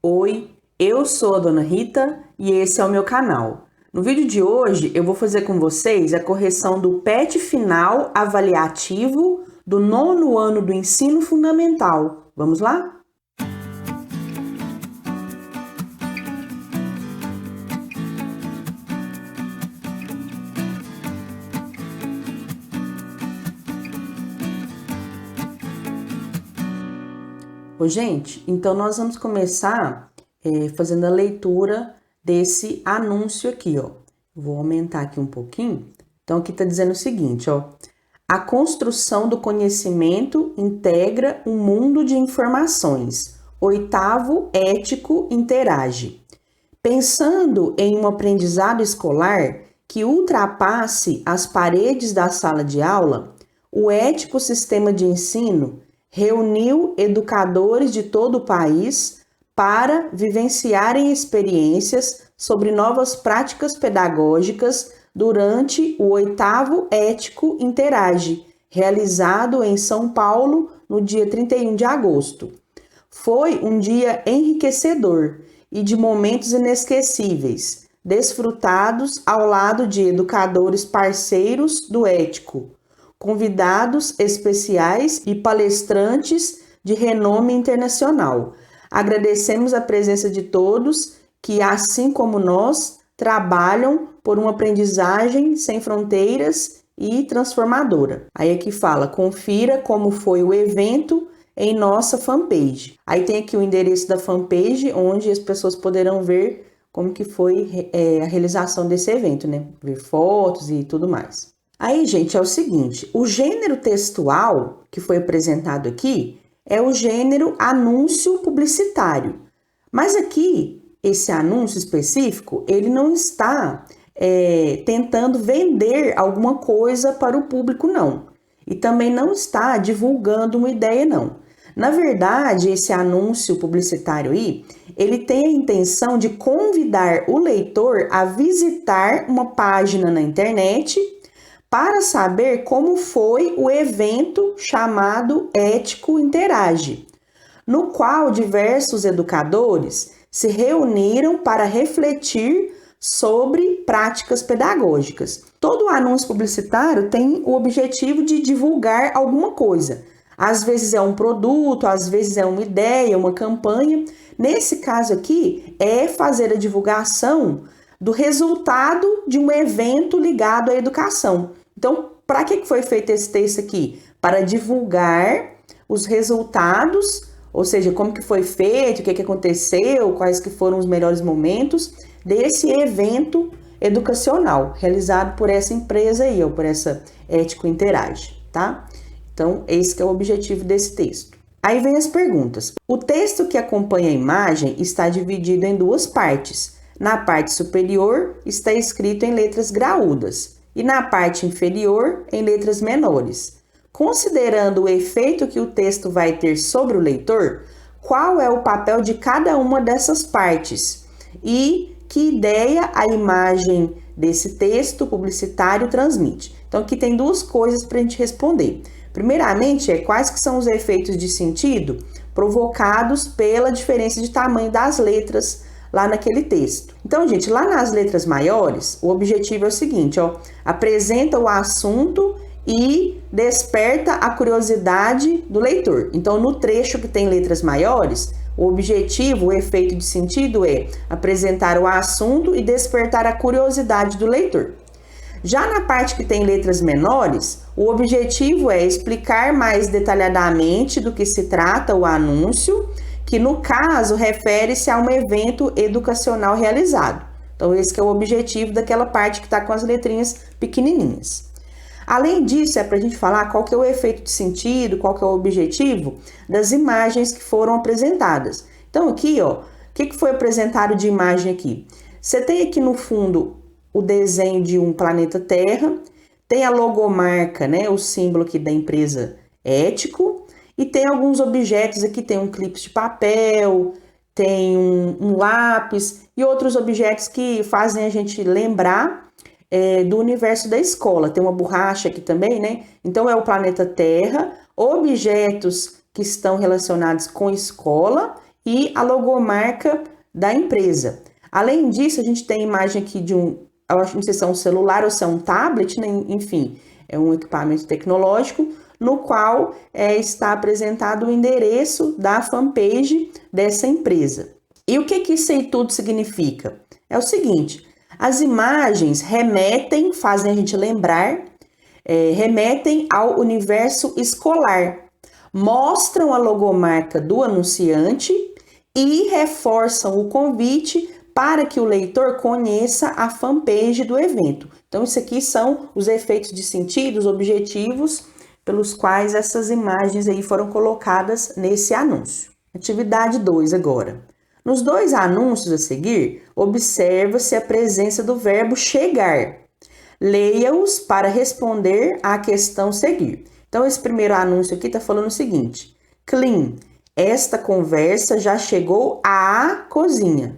Oi, eu sou a Dona Rita e esse é o meu canal. No vídeo de hoje eu vou fazer com vocês a correção do PET final avaliativo do 9º ano do ensino fundamental. Vamos lá? Gente, então nós vamos começar fazendo a leitura desse anúncio aqui, ó. Vou aumentar aqui um pouquinho. Então aqui tá dizendo o seguinte, ó. A construção do conhecimento integra um mundo de informações. 8º ético interage. Pensando em um aprendizado escolar que ultrapasse as paredes da sala de aula, o ético sistema de ensino reuniu educadores de todo o país para vivenciarem experiências sobre novas práticas pedagógicas durante o 8º Ético Interage, realizado em São Paulo no dia 31 de agosto. Foi um dia enriquecedor e de momentos inesquecíveis, desfrutados ao lado de educadores parceiros do Ético, convidados especiais e palestrantes de renome internacional. Agradecemos a presença de todos que, assim como nós, trabalham por uma aprendizagem sem fronteiras e transformadora. Aí aqui fala, confira como foi o evento em nossa fanpage. Aí tem aqui o endereço da fanpage, onde as pessoas poderão ver como que foi a realização desse evento, né? Ver fotos e tudo mais. Aí, gente, é o seguinte, o gênero textual que foi apresentado aqui é o gênero anúncio publicitário. Mas aqui, esse anúncio específico, ele não está tentando vender alguma coisa para o público, não. E também não está divulgando uma ideia, não. Na verdade, esse anúncio publicitário aí, ele tem a intenção de convidar o leitor a visitar uma página na internet para saber como foi o evento chamado Ético Interage, no qual diversos educadores se reuniram para refletir sobre práticas pedagógicas. Todo anúncio publicitário tem o objetivo de divulgar alguma coisa. Às vezes é um produto, às vezes é uma ideia, uma campanha. Nesse caso aqui, é fazer a divulgação do resultado de um evento ligado à educação. Então, para que foi feito esse texto aqui? Para divulgar os resultados, ou seja, como que foi feito, o que aconteceu, quais que foram os melhores momentos desse evento educacional realizado por essa empresa aí, ou por essa Ético Interage, tá? Então, esse que é o objetivo desse texto. Aí vem as perguntas. O texto que acompanha a imagem está dividido em duas partes. Na parte superior está escrito em letras graúdas e na parte inferior em letras menores. Considerando o efeito que o texto vai ter sobre o leitor, qual é o papel de cada uma dessas partes e que ideia a imagem desse texto publicitário transmite? Então, aqui tem duas coisas para a gente responder. Primeiramente, quais que são os efeitos de sentido provocados pela diferença de tamanho das letras lá naquele texto. Então, gente, lá nas letras maiores, o objetivo é o seguinte, ó, apresenta o assunto e desperta a curiosidade do leitor. Então, no trecho que tem letras maiores, o objetivo, o efeito de sentido é apresentar o assunto e despertar a curiosidade do leitor. Já na parte que tem letras menores, o objetivo é explicar mais detalhadamente do que se trata o anúncio, que no caso refere-se a um evento educacional realizado. Então, esse que é o objetivo daquela parte que está com as letrinhas pequenininhas. Além disso, é para a gente falar qual que é o efeito de sentido, qual que é o objetivo das imagens que foram apresentadas. Então, aqui, ó, o que foi apresentado de imagem aqui? Você tem aqui no fundo o desenho de um planeta Terra, tem a logomarca, né, o símbolo aqui da empresa Ético, e tem alguns objetos aqui, tem um clipe de papel, tem um lápis e outros objetos que fazem a gente lembrar do universo da escola. Tem uma borracha aqui também, né? Então, é o planeta Terra, objetos que estão relacionados com escola e a logomarca da empresa. Além disso, a gente tem a imagem aqui de eu acho que não sei se é um celular ou se é um tablet, né? Enfim, é um equipamento tecnológico no qual está apresentado o endereço da fanpage dessa empresa. E o que isso aí tudo significa? É o seguinte, as imagens fazem a gente lembrar, remetem ao universo escolar, mostram a logomarca do anunciante e reforçam o convite para que o leitor conheça a fanpage do evento. Então, isso aqui são os efeitos de sentido, os objetivos pelos quais essas imagens aí foram colocadas nesse anúncio. Atividade 2 agora. Nos dois anúncios a seguir, observa-se a presença do verbo chegar. Leia-os para responder à questão seguir. Então, esse primeiro anúncio aqui está falando o seguinte: Clean, esta conversa já chegou à cozinha.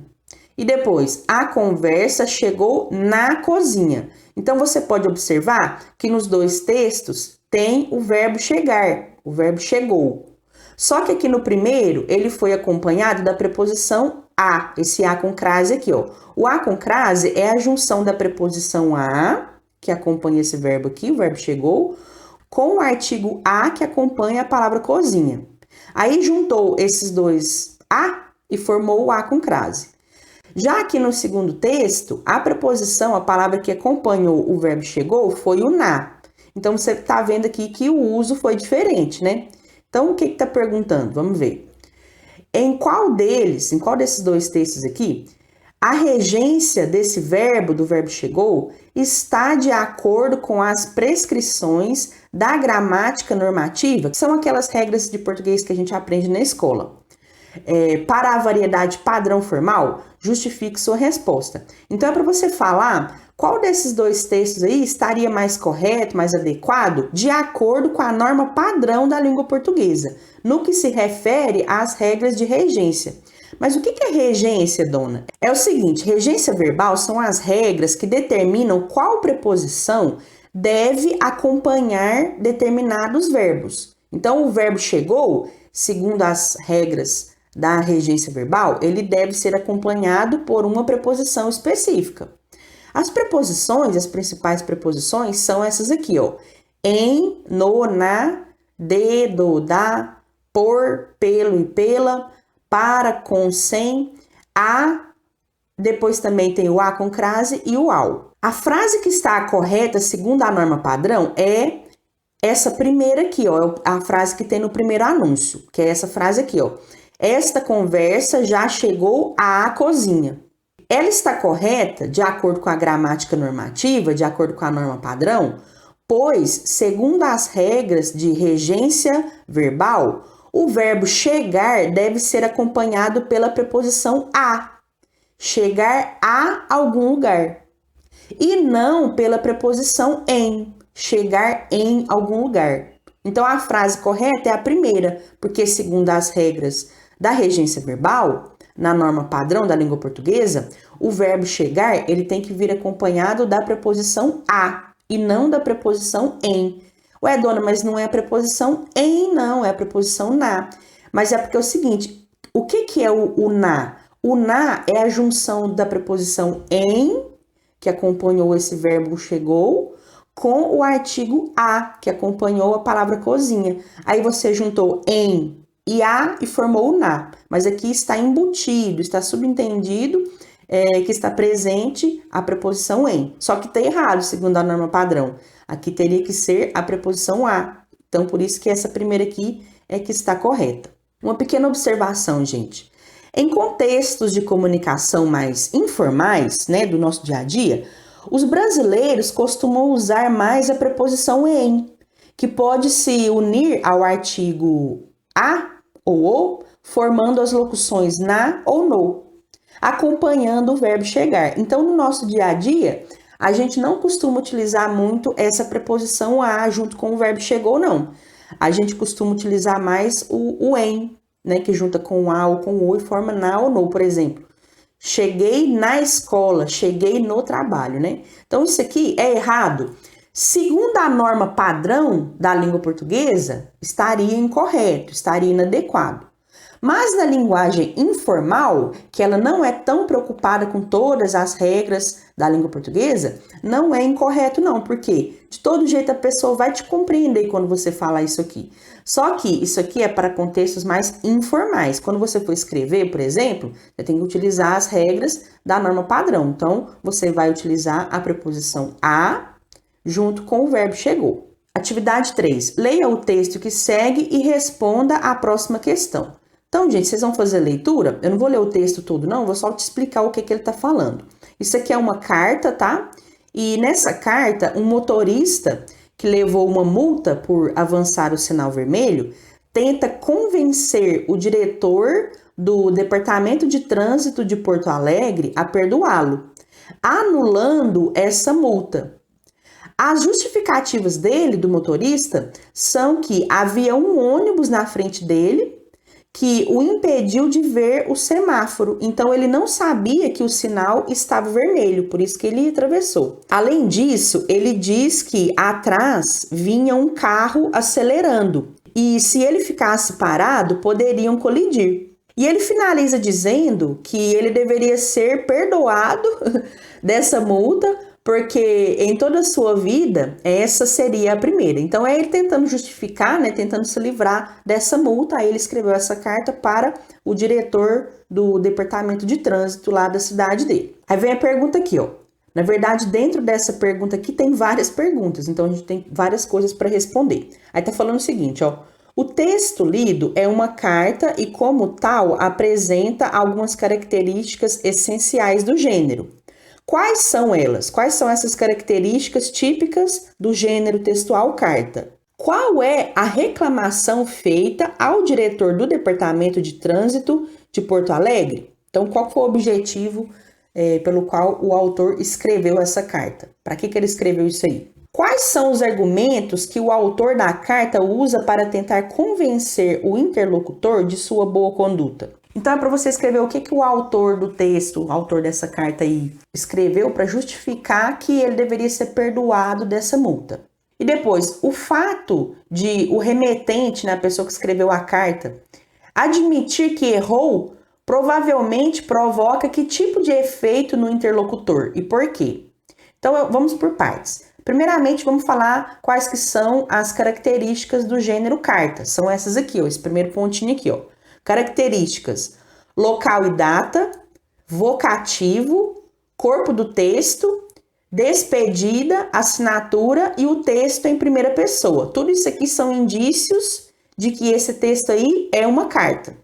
E depois, a conversa chegou na cozinha. Então, você pode observar que nos dois textos tem o verbo chegar, o verbo chegou. Só que aqui no primeiro, ele foi acompanhado da preposição a, esse a com crase aqui, ó. O a com crase é a junção da preposição a, que acompanha esse verbo aqui, o verbo chegou, com o artigo a, que acompanha a palavra cozinha. Aí juntou esses dois a e formou o a com crase. Já aqui no segundo texto, a preposição, a palavra que acompanhou o verbo chegou, foi o na. Então, você está vendo aqui que o uso foi diferente, né? Então, o que está perguntando? Vamos ver. Em qual desses dois textos aqui, a regência desse verbo, do verbo chegou, está de acordo com as prescrições da gramática normativa, que são aquelas regras de português que a gente aprende na escola. Para a variedade padrão formal, justifique sua resposta. Então, é para você falar qual desses dois textos aí estaria mais correto, mais adequado, de acordo com a norma padrão da língua portuguesa, no que se refere às regras de regência. Mas o que é regência, dona? É o seguinte, regência verbal são as regras que determinam qual preposição deve acompanhar determinados verbos. Então, o verbo chegou, segundo as regras da regência verbal, ele deve ser acompanhado por uma preposição específica. As preposições, as principais preposições são essas aqui, ó. Em, no, na, de, do, da, por, pelo e pela, para, com, sem, a, depois também tem o a com crase e o ao. A frase que está correta, segundo a norma padrão, é essa primeira aqui, ó, a frase que tem no primeiro anúncio, que é essa frase aqui, ó. Esta conversa já chegou à cozinha. Ela está correta de acordo com a gramática normativa, de acordo com a norma padrão, pois, segundo as regras de regência verbal, o verbo chegar deve ser acompanhado pela preposição a, chegar a algum lugar, e não pela preposição em, chegar em algum lugar. Então, a frase correta é a primeira, porque segundo as regras da regência verbal, na norma padrão da língua portuguesa, o verbo chegar, ele tem que vir acompanhado da preposição a e não da preposição em. Ué, dona, mas não é a preposição em, não, é a preposição na. Mas é porque é o seguinte, o que é o na? O na é a junção da preposição em, que acompanhou esse verbo chegou, com o artigo a, que acompanhou a palavra cozinha. Aí você juntou em e a e formou o na. Mas aqui está embutido, está subentendido que está presente a preposição em. Só que está errado, segundo a norma padrão. Aqui teria que ser a preposição a. Então, por isso que essa primeira aqui é que está correta. Uma pequena observação, gente. Em contextos de comunicação mais informais, né, do nosso dia a dia, os brasileiros costumam usar mais a preposição em, que pode se unir ao artigo a ou o, formando as locuções na ou no, acompanhando o verbo chegar. Então, no nosso dia a dia, a gente não costuma utilizar muito essa preposição a junto com o verbo chegou, não. A gente costuma utilizar mais o em, né, que junta com a ou com o e forma na ou no, por exemplo. Cheguei na escola, cheguei no trabalho, né? Então, isso aqui é errado. Segundo a norma padrão da língua portuguesa, estaria incorreto, estaria inadequado. Mas na linguagem informal, que ela não é tão preocupada com todas as regras da língua portuguesa, não é incorreto não, porque de todo jeito a pessoa vai te compreender quando você fala isso aqui. Só que isso aqui é para contextos mais informais. Quando você for escrever, por exemplo, você tem que utilizar as regras da norma padrão. Então, você vai utilizar a preposição a junto com o verbo chegou. Atividade 3. Leia o texto que segue e responda à próxima questão. Então, gente, vocês vão fazer a leitura? Eu não vou ler o texto todo, não. Vou só te explicar o que ele está falando. Isso aqui é uma carta, tá? E nessa carta, um motorista que levou uma multa por avançar o sinal vermelho tenta convencer o diretor do Departamento de Trânsito de Porto Alegre a perdoá-lo, anulando essa multa. As justificativas dele, do motorista, são que havia um ônibus na frente dele que o impediu de ver o semáforo. Então, ele não sabia que o sinal estava vermelho, por isso que ele atravessou. Além disso, ele diz que atrás vinha um carro acelerando e se ele ficasse parado, poderiam colidir. E ele finaliza dizendo que ele deveria ser perdoado dessa multa, porque em toda a sua vida, essa seria a primeira. Então, é ele tentando justificar, né, tentando se livrar dessa multa. Aí ele escreveu essa carta para o diretor do departamento de trânsito lá da cidade dele. Aí vem a pergunta aqui, ó. Na verdade, dentro dessa pergunta aqui tem várias perguntas, então a gente tem várias coisas para responder. Aí tá falando o seguinte, ó. O texto lido é uma carta e, como tal, apresenta algumas características essenciais do gênero. Quais são elas? Quais são essas características típicas do gênero textual carta? Qual é a reclamação feita ao diretor do Departamento de Trânsito de Porto Alegre? Então, qual foi o objetivo pelo qual o autor escreveu essa carta? Para que ele escreveu isso aí? Quais são os argumentos que o autor da carta usa para tentar convencer o interlocutor de sua boa conduta? Então, é para você escrever o que o autor do texto, o autor dessa carta aí, escreveu para justificar que ele deveria ser perdoado dessa multa. E depois, o fato de o remetente, né, a pessoa que escreveu a carta, admitir que errou, provavelmente provoca que tipo de efeito no interlocutor e por quê? Então, vamos por partes. Primeiramente, vamos falar quais que são as características do gênero carta. São essas aqui, ó, esse primeiro pontinho aqui, ó. Características: local e data, vocativo, corpo do texto, despedida, assinatura e o texto em primeira pessoa. Tudo isso aqui são indícios de que esse texto aí é uma carta.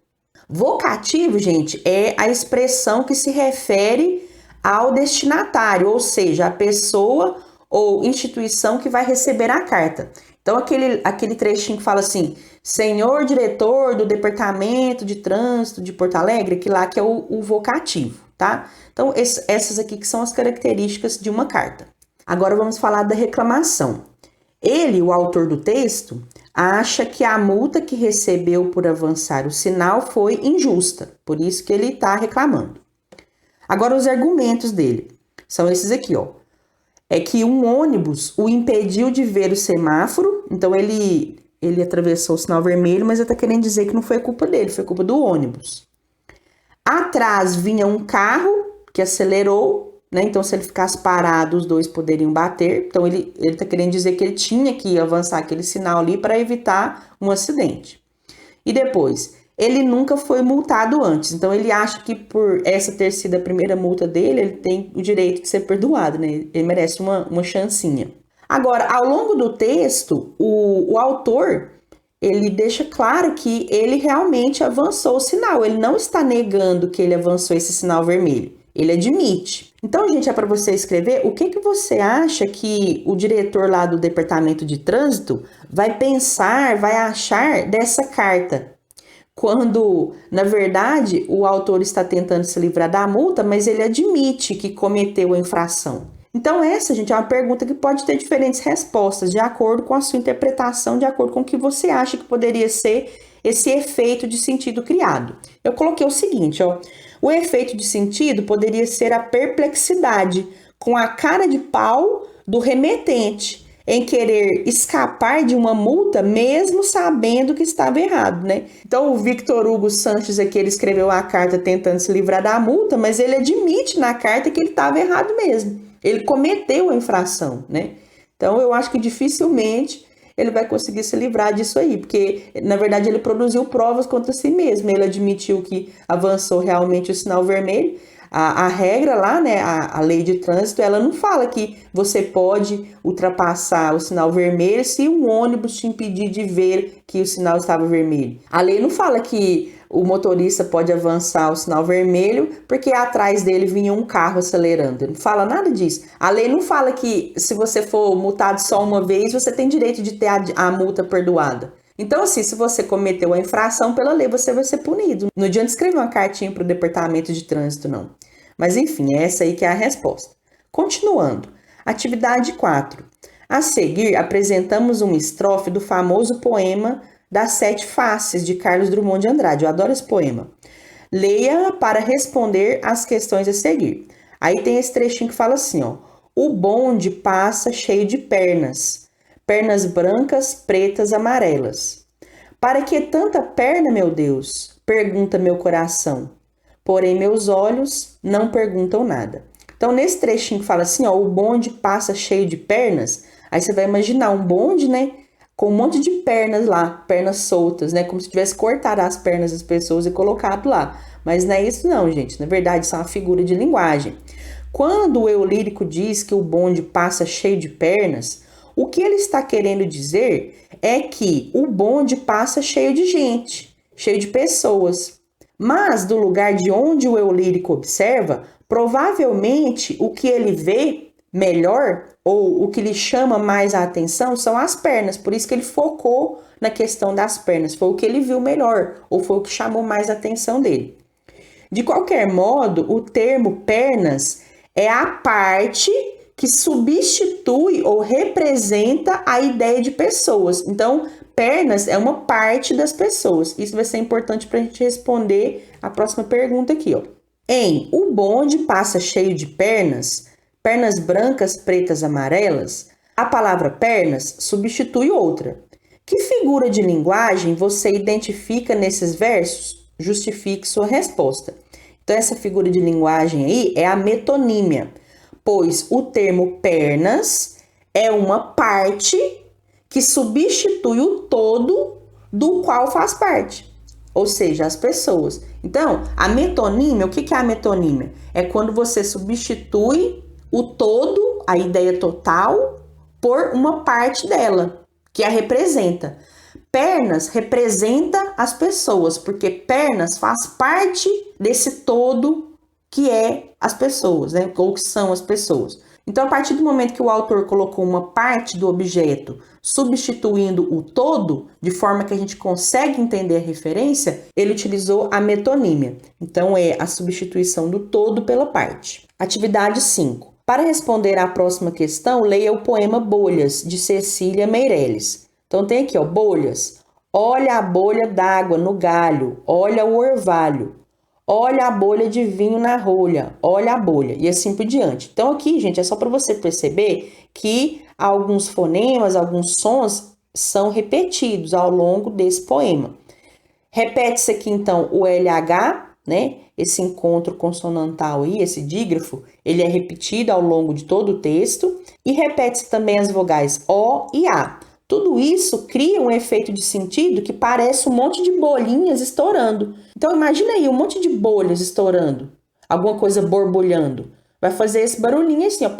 Vocativo, gente, é a expressão que se refere ao destinatário, ou seja, a pessoa ou instituição que vai receber a carta. Então, aquele trechinho que fala assim, senhor diretor do Departamento de Trânsito de Porto Alegre, que lá que é o vocativo, tá? Então, essas aqui que são as características de uma carta. Agora, vamos falar da reclamação. Ele, o autor do texto, acha que a multa que recebeu por avançar o sinal foi injusta, por isso que ele está reclamando. Agora, os argumentos dele são esses aqui, ó. É que um ônibus o impediu de ver o semáforo, então ele atravessou o sinal vermelho, mas ele está querendo dizer que não foi culpa dele, foi culpa do ônibus. Atrás vinha um carro que acelerou, né? Então se ele ficasse parado, os dois poderiam bater. Então ele está querendo dizer que ele tinha que avançar aquele sinal ali para evitar um acidente. E depois, ele nunca foi multado antes, então ele acha que por essa ter sido a primeira multa dele, ele tem o direito de ser perdoado, né? Ele merece uma chancinha. Agora, ao longo do texto, o autor, ele deixa claro que ele realmente avançou o sinal, ele não está negando que ele avançou esse sinal vermelho, ele admite. Então, gente, é para você escrever o que você acha que o diretor lá do Departamento de Trânsito vai pensar, vai achar dessa carta. Quando, na verdade, o autor está tentando se livrar da multa, mas ele admite que cometeu a infração. Então, essa, gente, é uma pergunta que pode ter diferentes respostas, de acordo com a sua interpretação, de acordo com o que você acha que poderia ser esse efeito de sentido criado. Eu coloquei o seguinte, ó. O efeito de sentido poderia ser a perplexidade, com a cara de pau do remetente, em querer escapar de uma multa, mesmo sabendo que estava errado, né? Então, o Victor Hugo Sanches aqui, ele escreveu a carta tentando se livrar da multa, mas ele admite na carta que ele estava errado mesmo. Ele cometeu a infração, né? Então, eu acho que dificilmente ele vai conseguir se livrar disso aí, porque, na verdade, ele produziu provas contra si mesmo. Ele admitiu que avançou realmente o sinal vermelho. A regra lá, né, a lei de trânsito, ela não fala que você pode ultrapassar o sinal vermelho se um ônibus te impedir de ver que o sinal estava vermelho. A lei não fala que o motorista pode avançar o sinal vermelho porque atrás dele vinha um carro acelerando. Não fala nada disso. A lei não fala que se você for multado só uma vez, você tem direito de ter a multa perdoada. Então, assim, se você cometeu a infração pela lei, você vai ser punido. Não adianta escrever uma cartinha para o departamento de trânsito, não. Mas, enfim, é essa aí que é a resposta. Continuando. Atividade 4. A seguir, apresentamos uma estrofe do famoso poema Das Sete Faces, de Carlos Drummond de Andrade. Eu adoro esse poema. Leia para responder às questões a seguir. Aí tem esse trechinho que fala assim, ó. O bonde passa cheio de pernas. Pernas brancas, pretas, amarelas. Para que tanta perna, meu Deus? Pergunta meu coração. Porém, meus olhos não perguntam nada. Então, nesse trechinho que fala assim, ó, o bonde passa cheio de pernas, aí você vai imaginar um bonde, né, com um monte de pernas lá, pernas soltas, né, como se tivesse cortado as pernas das pessoas e colocado lá. Mas não é isso não, gente. Na verdade, isso é uma figura de linguagem. Quando o eu lírico diz que o bonde passa cheio de pernas, o que ele está querendo dizer é que o bonde passa cheio de gente, cheio de pessoas. Mas do lugar de onde o eu lírico observa, provavelmente o que ele vê melhor ou o que lhe chama mais a atenção são as pernas. Por isso que ele focou na questão das pernas. Foi o que ele viu melhor ou foi o que chamou mais a atenção dele. De qualquer modo, o termo pernas é a parte que substitui ou representa a ideia de pessoas. Então, pernas é uma parte das pessoas. Isso vai ser importante para a gente responder a próxima pergunta aqui, ó. Em O bonde passa cheio de pernas, pernas brancas, pretas, amarelas, a palavra pernas substitui outra. Que figura de linguagem você identifica nesses versos? Justifique sua resposta. Então, essa figura de linguagem aí é a metonímia, pois o termo pernas é uma parte que substitui o todo do qual faz parte, ou seja, as pessoas. Então, a metonímia, o que é a metonímia? É quando você substitui o todo, a ideia total, por uma parte dela, que a representa. Pernas representa as pessoas, porque pernas faz parte desse todo que é as pessoas, né? Ou que são as pessoas. Então, a partir do momento que o autor colocou uma parte do objeto substituindo o todo, de forma que a gente consegue entender a referência, ele utilizou a metonímia. Então, é a substituição do todo pela parte. Atividade 5. Para responder à próxima questão, leia o poema Bolhas, de Cecília Meirelles. Então, tem aqui, ó, bolhas. Olha a bolha d'água no galho, olha o orvalho. Olha a bolha de vinho na rolha, olha a bolha, e assim por diante. Então, aqui, gente, é só para você perceber que alguns fonemas, alguns sons são repetidos ao longo desse poema. Repete-se aqui, então, o LH, né? Esse encontro consonantal aí, esse dígrafo, ele é repetido ao longo de todo o texto. E repete-se também as vogais O e A. Tudo isso cria um efeito de sentido que parece um monte de bolinhas estourando. Então, imagina aí um monte de bolhas estourando, alguma coisa borbulhando. Vai fazer esse barulhinho assim, ó.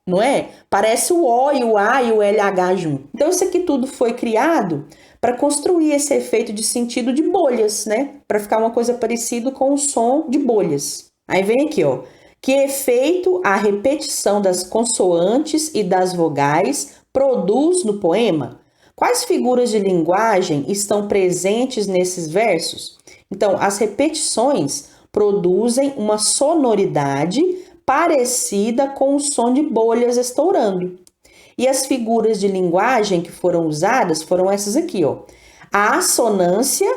Não é? Parece o O e o A e o LH junto. Então, isso aqui tudo foi criado para construir esse efeito de sentido de bolhas, né? Para ficar uma coisa parecida com o som de bolhas. Aí vem aqui, ó. Que efeito a repetição das consoantes e das vogais produz no poema? Quais figuras de linguagem estão presentes nesses versos? Então, as repetições produzem uma sonoridade parecida com o som de bolhas estourando. E as figuras de linguagem que foram usadas foram essas aqui, ó. A assonância,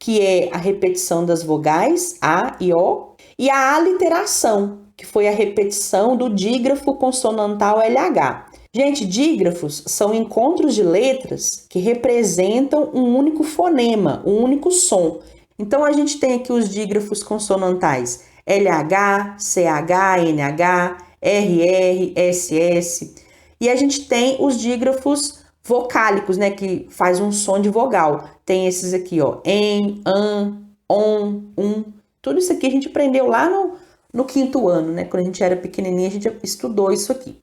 que é a repetição das vogais A e O, e a aliteração, que foi a repetição do dígrafo consonantal LH. Gente, dígrafos são encontros de letras que representam um único fonema, um único som. Então, a gente tem aqui os dígrafos consonantais LH, CH, NH, RR, SS. E a gente tem os dígrafos vocálicos, né, que faz um som de vogal. Tem esses aqui, ó, em, an, on, Tudo isso aqui a gente aprendeu lá no quinto ano, né? Quando a gente era pequenininha, a gente estudou isso aqui.